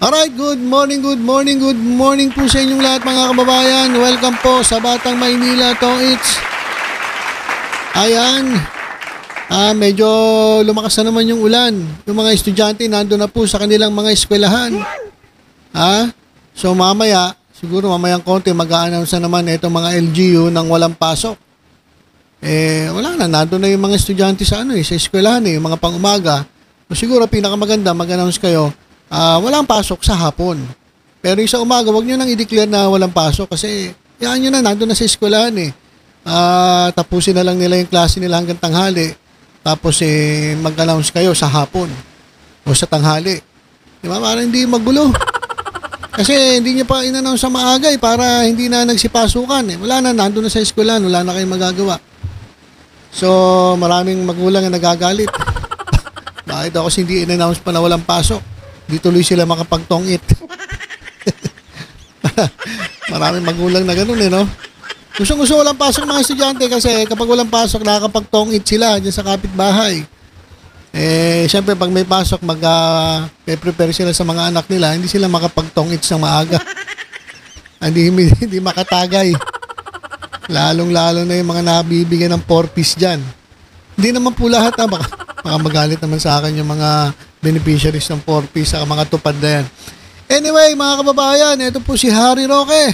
Alright, good morning po sa inyong lahat mga kababayan. Welcome po sa Batang Maynila Tongits. Ayan, medyo lumakas na naman yung ulan. Yung mga estudyante nandun na po sa kanilang mga eskwelahan. So mamaya, siguro mamayang konti mag-a-announce na naman itong mga LGU ng walang pasok. Wala na, nandun na yung mga estudyante sa sa eskwelahan yung mga pang-umaga. So, siguro pinakamaganda mag-announce kayo, walang pasok sa hapon. Pero yung sa umaga, wag nyo nang i-declare na walang pasok kasi yan nyo na, nandun na sa eskwelahan tapusin na lang nila yung klase nila hanggang tanghali. Tapos mag-announce kayo sa hapon o sa tanghali. Diba? Para hindi magulo. Kasi hindi nyo pa in-announce sa maaga para hindi na nagsipasukan. Wala na, nandun na sa eskwelahan, wala na kayong magagawa. So, maraming magulang na nagagalit. Bakit ako hindi in-announce pa na walang pasok? Di tuloy sila makapagtongit. Maraming magulang na ganun no? Gusto walang pasok mga estudyante kasi kapag walang pasok, nakakapagtongit sila dyan sa kapitbahay. Siyempre pag may pasok, prepare sila sa mga anak nila, hindi sila makapagtongit sa maaga. Hindi makatagay. Lalong-lalo na yung mga nabibigyan ng 4-piece dyan. Hindi naman po lahat baka magalit naman sa akin yung mga beneficiaries ng 4-piece sa mga tupad na yan. Anyway, mga kababayan, ito po si Harry Roque.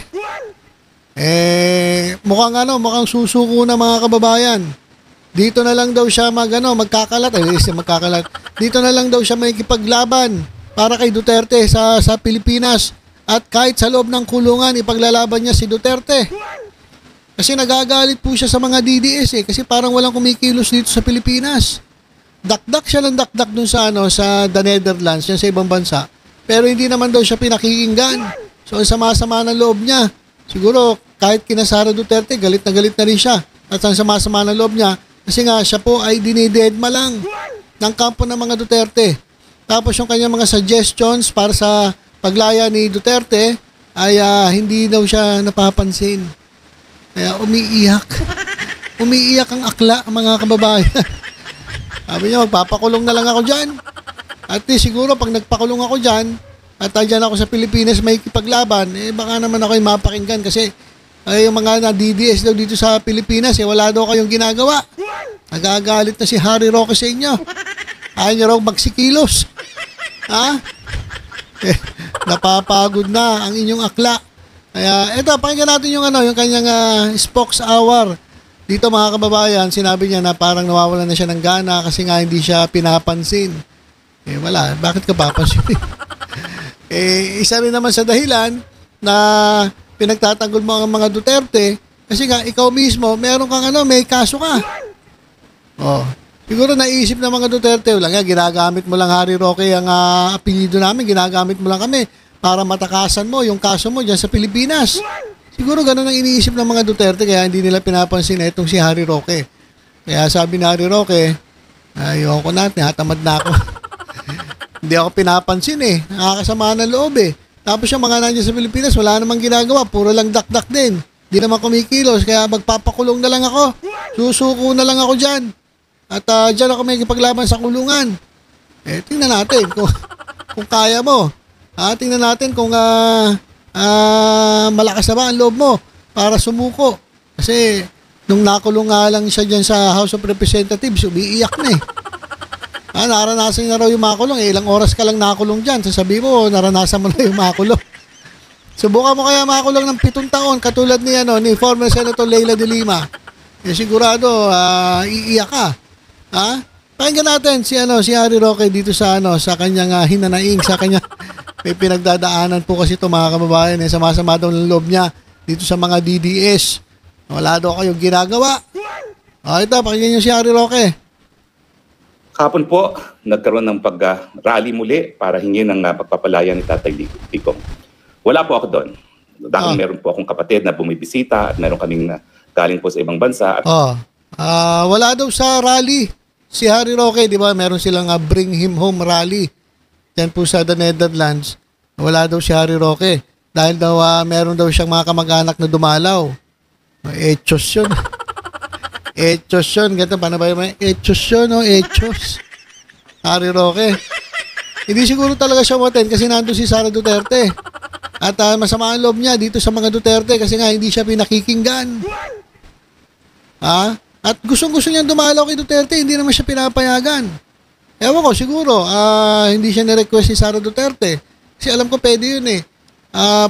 Mukhang susuko na mga kababayan. Dito na lang daw siya magkakalat. Dito na lang daw siya makikipaglaban para kay Duterte sa Pilipinas. At kahit sa loob ng kulungan, ipaglalaban niya si Duterte. Kasi nagagalit po siya sa mga DDS kasi parang walang kumikilos dito sa Pilipinas. Dakdak siya ng dakdak dun sa the Netherlands, yan sa ibang bansa. Pero hindi naman daw siya pinakikinggan. So sama-sama ng loob niya. Siguro kahit kina Sara Duterte, galit na rin siya. At ang sama-sama ng loob niya, kasi nga siya po ay dinidedma lang ng kampo ng mga Duterte. Tapos yung kanyang mga suggestions para sa paglaya ni Duterte ay hindi daw siya napapansin. Kaya umiiyak. Umiiyak ang akla, mga kababayan. Sabi niya, magpapakulong na lang ako dyan. At siguro pag nagpakulong ako dyan, at dyan ako sa Pilipinas may kipaglaban, baka naman ako yung mapakinggan kasi yung mga na-DDS daw dito sa Pilipinas, wala daw kayong ginagawa. Nagagalit na si Harry Roque sa inyo. Ayaw niyo raw magsikilos. Napapagod na ang inyong akla. Kaya, eto, pakinggan natin yung kanyang spokes hour. Dito mga kababayan, sinabi niya na parang nawawalan na siya ng gana kasi nga hindi siya pinapansin. Wala, bakit ka papansin? Isa rin naman sa dahilan na pinagtatanggol mo ang mga Duterte kasi nga ikaw mismo, meron kang may kaso ka. Siguro naisip ng mga Duterte, wala nga, ginagamit mo lang Harry Roque ang apelyido namin, ginagamit mo lang kami para matakasan mo yung kaso mo dyan sa Pilipinas. Siguro ganun ang iniisip ng mga Duterte kaya hindi nila pinapansin itong si Harry Roque. Kaya sabi ni Harry Roque, ayoko na, tinatamad na ako. Hindi ako pinapansin nakakasama ng loob Tapos yung mga nandiyan sa Pilipinas, wala namang ginagawa, puro lang dakdak din. Hindi naman kumikilos, kaya magpapakulong na lang ako. Susuko na lang ako dyan. At dyan ako may kipaglaban sa kulungan. Tingnan natin kung kaya mo. Tingnan natin kung malakas na ba ang loob mo para sumuko. Kasi nung nakulong nga lang siya dyan sa House of Representatives, umiiyak na naranasan na raw yung makulong. Ilang oras ka lang nakulong dyan. Sasabi mo, naranasan mo na yung makulong. Subukan mo kaya makulong ng 7 taon katulad ni former Senator Leila de Lima. Sigurado, iiyak ka. Pakinggan natin si Harry Roque dito sa kanyang hinanaing, sa kanyang may pinagdadaanan po kasi ito mga kababayan sama-sama daw ng loob niya dito sa mga DDS. Wala daw kayong ginagawa. Ito, pakinggan niyo si Harry Roque. Kahapon po, nagkaroon ng pag-rally muli para hingin ng pagpapalaya ni Tatay Digong. Wala po ako doon. Dahil meron po akong kapatid na bumibisita at meron kaming galing po sa ibang bansa. Wala daw sa rally si Harry Roque, di ba? Meron silang Bring Him Home rally. Yan po sa the Netherlands. Wala daw si Harry Roque. Dahil daw meron daw siyang mga kamag-anak na dumalaw. Echos yun. Echos yun. Ganito, paano ba yun? Echos yun, Echos. Harry Roque. Hindi siguro talaga siya umattend kasi nandun si Sara Duterte. At masama ang loob niya dito sa mga Duterte kasi nga hindi siya pinakikinggan. At gustong-gusto niya dumalaw kay Duterte, hindi naman siya pinapayagan. Ewan ko, siguro, hindi siya ni-request si Sara Duterte. Kasi alam ko pwede yun eh.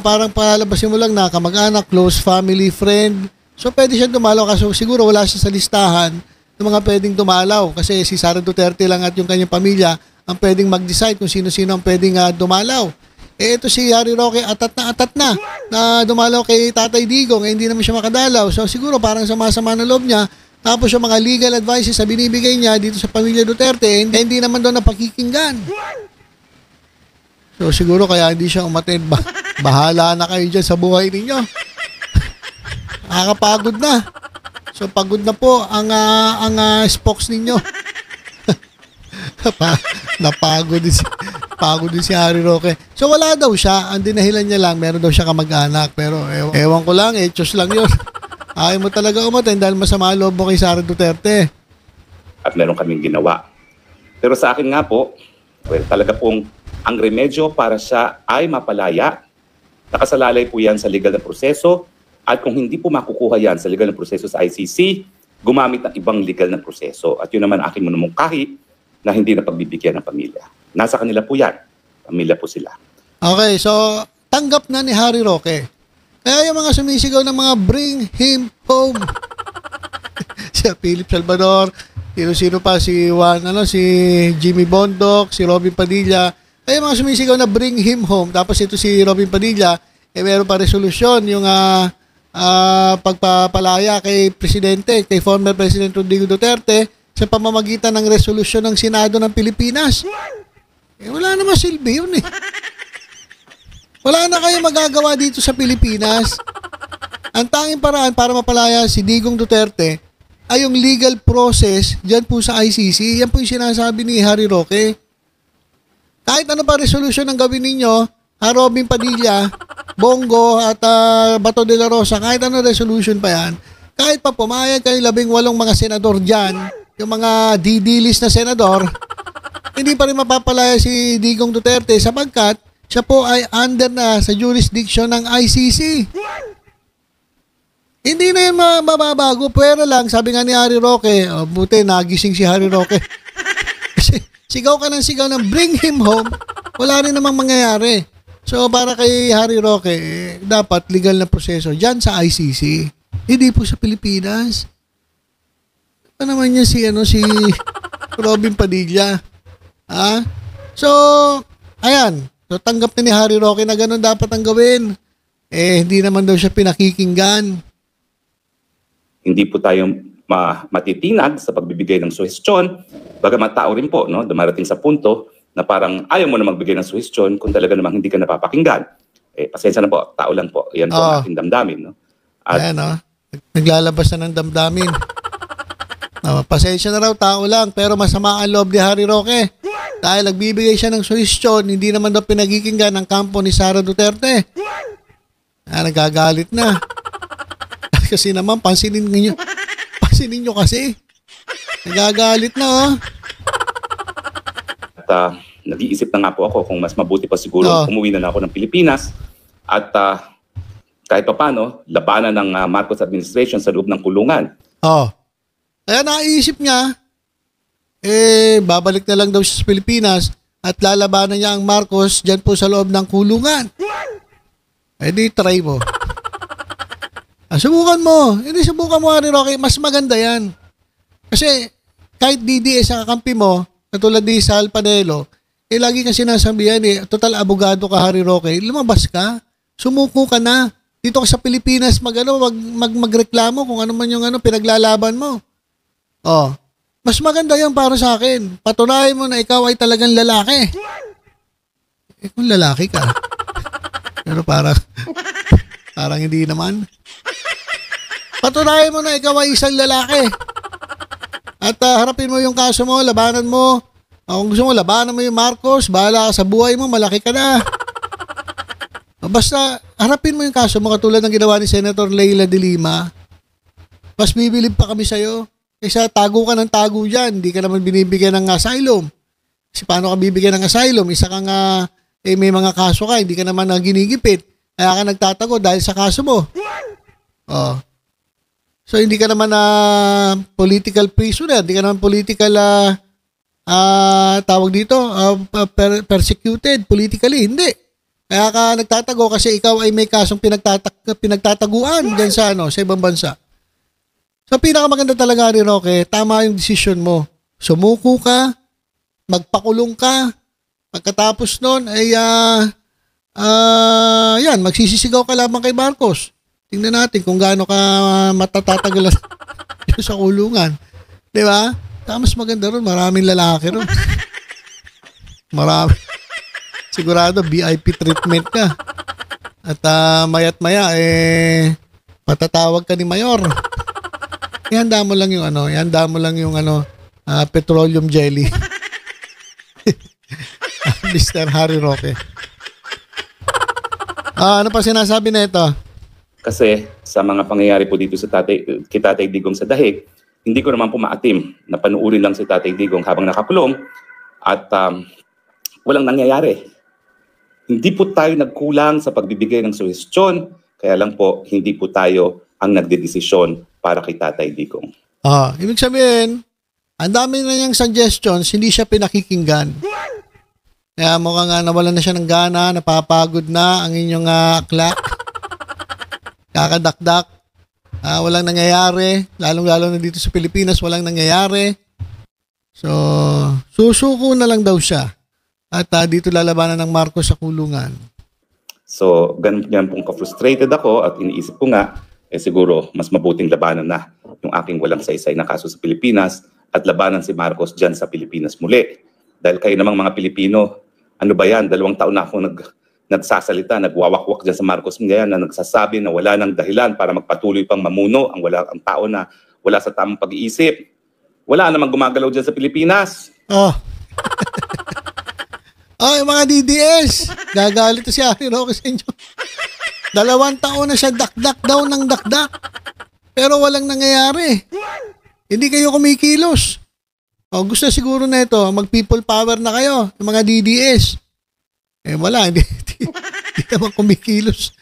Parang palabasin mo lang na kamag-anak, close family, friend. So pwede siya dumalaw kasi siguro wala siya sa listahan ng mga pwedeng dumalaw. Kasi si Sara Duterte lang at yung kanyang pamilya ang pwedeng mag-decide kung sino-sino ang pwedeng dumalaw. Ito si Harry Roque, atat na dumalaw kay Tatay Digong, hindi naman siya makadalaw. So siguro parang sama-sama na loob niya. Tapos yung mga legal advices na binibigay niya dito sa pamilya Duterte, hindi naman doon napakikinggan. So siguro kaya hindi siya umattend. Bahala na kayo dyan sa buhay ninyo. Nakakapagod na. So pagod na po ang spokes ninyo. Napagod din si Harry Roque. So wala daw siya. Ang dinahilan niya lang, meron daw siya kamag-anak. Pero ewan ko lang, etchos lang yun. Ayaw mo talaga umattend dahil masama loob mo kay Sara Duterte. At meron kaming ginawa. Pero sa akin nga po, talaga pong ang remedyo para siya ay mapalaya. Nakasalalay po yan sa legal na proseso. At kung hindi po makukuha yan sa legal na proseso sa ICC, gumamit ng ibang legal na proseso. At yun naman aking manumungkahi na hindi na pagbibigyan ng pamilya. Nasa kanila po yan. Pamilya po sila. Okay, so tanggap na ni Harry Roque. Kaya yung mga sumisigaw ng mga bring him home. Si Philip Salvador, sino pa, si Jimmy Bondoc, si Robin Padilla. Kaya yung mga sumisigaw na bring him home. Tapos ito si Robin Padilla, meron pa resolusyon yung pagpapalaya kay Presidente, kay former President Rodrigo Duterte sa pamamagitan ng resolusyon ng Senado ng Pilipinas. Wala naman silbi yun eh. Wala na kayo magagawa dito sa Pilipinas. Ang tanging paraan para mapalaya si Digong Duterte ay yung legal process dyan po sa ICC. Yan po yung sinasabi ni Harry Roque. Kahit ano pa resolution ang gawin ninyo, Robin Padilla, Bongo at Bato de la Rosa, kahit ano resolution pa yan, kahit pa pumayag kayo 18 mga senador dyan, yung mga didilis na senador, hindi pa rin mapapalaya si Digong Duterte sapagkat siya po ay under na sa jurisdiction ng ICC. Hindi na yun mababago. Pero lang, sabi nga ni Harry Roque, buti nagising si Harry Roque. Kasi sigaw ka ng sigaw ng bring him home, wala rin namang mangyayari. So para kay Harry Roque, dapat legal na proseso dyan sa ICC. Hindi po sa Pilipinas. Ano naman niya si Robin Padilla. So, ayan. So, tanggap na ni Harry Roque na ganun dapat ang gawin. Hindi naman daw siya pinakikinggan. Hindi po tayo matitinag sa pagbibigay ng suhestyon. Bagamat tao rin po, no, dumarating sa punto na parang ayaw mo na magbigay ng suhestyon kung talaga namang hindi ka napapakinggan. Pasensya na po, tao lang po. Yan po ang aking damdamin. No? At, ayan, naglalabas na ng damdamin. Pasensya na raw, tao lang, pero masama ang loob ni Harry Roque. Dahil nagbibigay siya ng suhestyon, hindi naman daw pinagkikinggan ng kampo ni Sara Duterte. Nagagalit na. Kasi naman, pansinin nyo kasi. Nagagalit na, At nag-iisip na nga po ako kung mas mabuti pa siguro umuwi na ako ng Pilipinas at kahit pa paano, labanan ng Marcos administration sa loob ng kulungan. Kaya naisip niya, babalik na lang daw siya sa Pilipinas at lalabanan niya ang Marcos dyan po sa loob ng kulungan. Di try mo. Subukan mo. Hindi subukan mo, Harry Roque. Mas maganda yan. Kasi kahit DDS ang kakampi mo, katulad ni Sal Panelo, lagi kang sinasabihan total abogado ka, Harry Roque, lumabas ka, sumuko ka na. Dito ka sa Pilipinas magreklamo kung ano man yung pinaglalaban mo. Mas maganda yan para sa akin. Patunayan mo na ikaw ay talagang lalaki. Kung lalaki ka. Pero parang hindi naman. Patunayan mo na ikaw ay isang lalaki. At harapin mo yung kaso mo, labanan mo. Kung gusto mo, labanan mo yung Marcos, bahala ka sa buhay mo, malaki ka na. Basta harapin mo yung kaso mo katulad ng ginawa ni Senator Leila de Lima. Mas bibilib pa kami sa'yo. Kaysa tago ka ng tago dyan, hindi ka naman binibigyan ng asylum. Kasi paano ka bibigyan ng asylum? Isa kang may mga kaso ka, hindi ka naman ginigipit. Kaya ka nagtatago dahil sa kaso mo. Oh. So hindi ka naman political prisoner, hindi ka naman political tawag dito, persecuted politically, hindi. Kaya ka nagtatago kasi ikaw ay may kasong pinagtataguan diyan sa sa ibang bansa. So pinakamaganda talaga rin, okay, tama yung decision mo. Sumuko ka, magpakulong ka. Pagkatapos nun ay yan, magsisisigaw ka lamang kay Marcos. Tingnan natin kung gaano ka matatatagal sa kulungan. Di ba? Mas maganda ron, maraming lalaki ron. Marami. Sigurado VIP treatment ka. At mayat maya patatawag ka ni Mayor. Ihanda mo lang yung petroleum jelly. Mr. Harry Roque. Ano pa sinasabi na ito? Kasi sa mga pangyayari po dito sa kay Tatay Digong sa Dahig, hindi ko naman po maatim na panuurin lang si Tatay Digong habang nakakulong at walang nangyayari. Hindi po tayo nagkulang sa pagbibigay ng suhestyon, kaya lang po hindi po tayo ang nagdedesisyon para kay Tatay Digong. Ibig sabihin, ang dami na niyang suggestions, hindi siya pinakikinggan. Kaya mukhang nawalan na siya ng gana, napapagod na ang inyong akla. Kakadakdak. Walang nangyayari. Lalong-lalo na dito sa Pilipinas, walang nangyayari. So, susuko na lang daw siya. At dito lalabanan ng Marcos sa kulungan. So, ganyan pong ka-frustrated ako at iniisip ko nga, siguro mas mabuting labanan na yung aking walang saysay na kaso sa Pilipinas at labanan si Marcos dyan sa Pilipinas muli. Dahil kayo namang mga Pilipino, ano ba yan? 2 taon na ako nagsasalita, nagwawakwak dyan sa Marcos ngayon na nagsasabi na wala nang dahilan para magpatuloy pang mamuno ang tao na wala sa tamang pag-iisip. Wala namang gumagalaw dyan sa Pilipinas. Yung mga DDS. Gagalit si Harry Roque sa inyo. 2 taon na siya dakdak daw ng dakdak. Pero walang nangyayari. Hindi kayo kumikilos. Gusto siguro na ito, mag-people power na kayo, ng mga DDS. Wala, hindi naman kumikilos.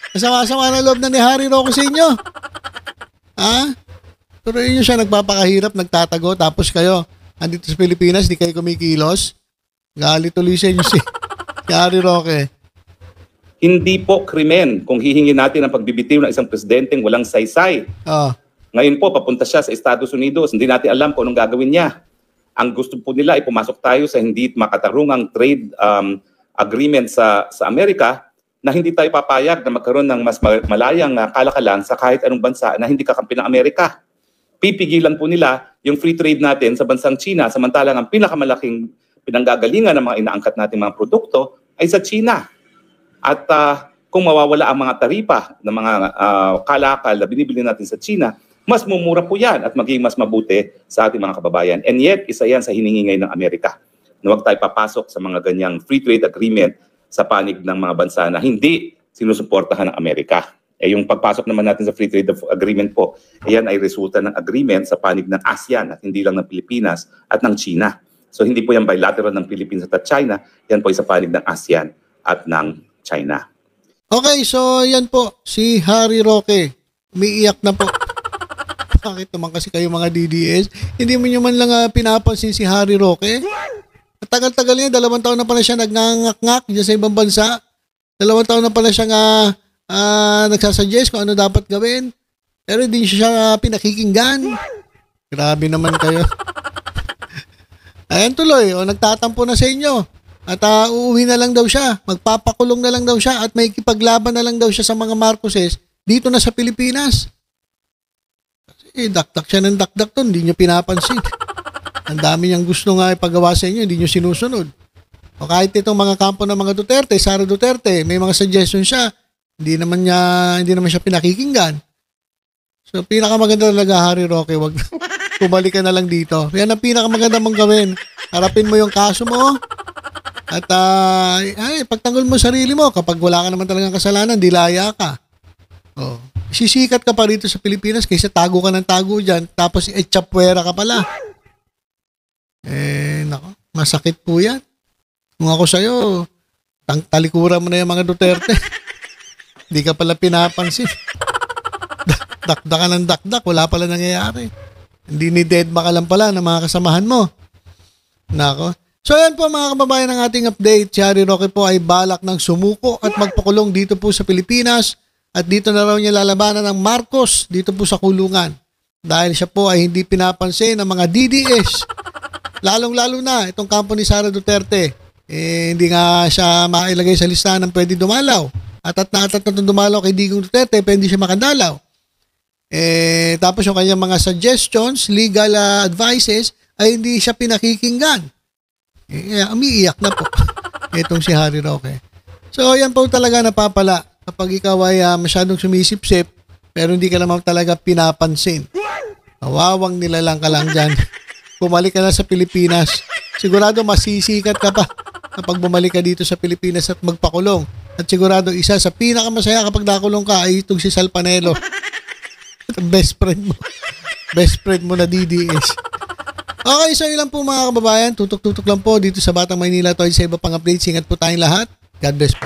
Masama-sama na loob na ni Harry Roque sa inyo. Pero yun siya nagpapakahirap, nagtatago, tapos kayo, andito sa Pilipinas, di kayo kumikilos. Galit tuloy sa inyo si Harry Roque. Hindi po krimen kung hihingi natin ang pagbibitiw ng isang presidenteng walang saysay. Ngayon po, papunta siya sa Estados Unidos. Hindi natin alam kung anong gagawin niya. Ang gusto po nila ay pumasok tayo sa hindi makatarungang trade agreement sa Amerika na hindi tayo papayag na magkaroon ng mas malayang kalakalan sa kahit anong bansa na hindi kakampi ng Amerika. Pipigilan po nila yung free trade natin sa bansang China samantalang ang pinakamalaking pinanggagalingan ng mga inaangkat nating mga produkto ay sa China. At kung mawawala ang mga taripa ng mga kalakal na binibili natin sa China, mas mumura po yan at magiging mas mabuti sa ating mga kababayan. And yet, isa yan sa hiningi ngayon ng Amerika. Na huwag tayo papasok sa mga ganyang free trade agreement sa panig ng mga bansa na hindi sinusuportahan ng Amerika. Yung pagpasok naman natin sa free trade agreement po, yan ay resulta ng agreement sa panig ng ASEAN at hindi lang ng Pilipinas at ng China. So hindi po yan bilateral ng Pilipinas at China, yan po ay sa panig ng ASEAN at ng China. Okay, so yan po, si Harry Roque. Umiiyak na po. Bakit naman kasi kayo mga DDS? Hindi mo nyo man lang pinapansin si Harry Roque? Tagal-tagal niya, 2 taon na pala siya nagngangak-ngak dyan sa ibang bansa. 2 taon na pala siya nagsasuggest kung ano dapat gawin. Pero hindi siya pinakikinggan. Grabe naman kayo. Ayan tuloy, nagtatampo na sa inyo. At uuwi na lang daw siya. Magpapakulong na lang daw siya at may kipaglaban na lang daw siya sa mga Marcoses dito na sa Pilipinas. Dakdak siya ng dakdak to, hindi nyo pinapansin. Ang dami niyang gusto nga ipagawa sa inyo, hindi nyo sinusunod. O kahit itong mga kampo ng mga Duterte, Sara Duterte, may mga suggestion siya, hindi naman siya pinakikinggan. So pinakamaganda talaga, Harry Roque, wag bumalik ka na lang dito. Yan ang pinakamaganda mong gawin. Harapin mo yung kaso mo at pagtanggol mo sarili mo kapag wala ka naman talagang kasalanan, dilaya ka. Sisikat ka pa rito sa Pilipinas kaysa tago ka ng tago dyan tapos etchapwera ka pala. Nako, Masakit po yan. Kung ako sa'yo, talikuran mo na yung mga Duterte. Hindi ka pala pinapansin. Dakdakan ng dakdak, wala pala nangyayari. Hindi ni Deadma ka lang pala ng mga kasamahan mo. Nako. So ayan po mga kababayan ng ating update. Si Harry Roque po ay balak ng sumuko at magpakulong dito po sa Pilipinas at dito na raw niya lalabanan ng Marcos dito po sa kulungan. Dahil siya po ay hindi pinapansin ng mga DDS. Lalong-lalo na itong kampo ni Sara Duterte. Hindi nga siya mailagay sa listahan ng pwede dumalaw. At na dumalaw kay Digong Duterte, pwede siya makadalaw. Tapos yung kanyang mga suggestions, legal advices, ay hindi siya pinakikinggan. Umiiyak na po itong si Harry Roque. So, yan po talaga napapala kapag ikaw ay masyadong sumisip-sip pero hindi ka naman talaga pinapansin. Kawawang nilalang ka lang dyan. Bumalik ka na sa Pilipinas. Sigurado masisikat ka pa kapag bumalik ka dito sa Pilipinas at magpakulong. At sigurado isa sa pinakamasaya kapag nakulong ka ay itong si Sal Panelo. Best friend mo. Best friend mo na DDS. Okay, so yun lang po mga kababayan. Tutok-tutok lang po dito sa Batang Maynila. Sa iba pang updates. Ingat po tayong lahat. God bless po.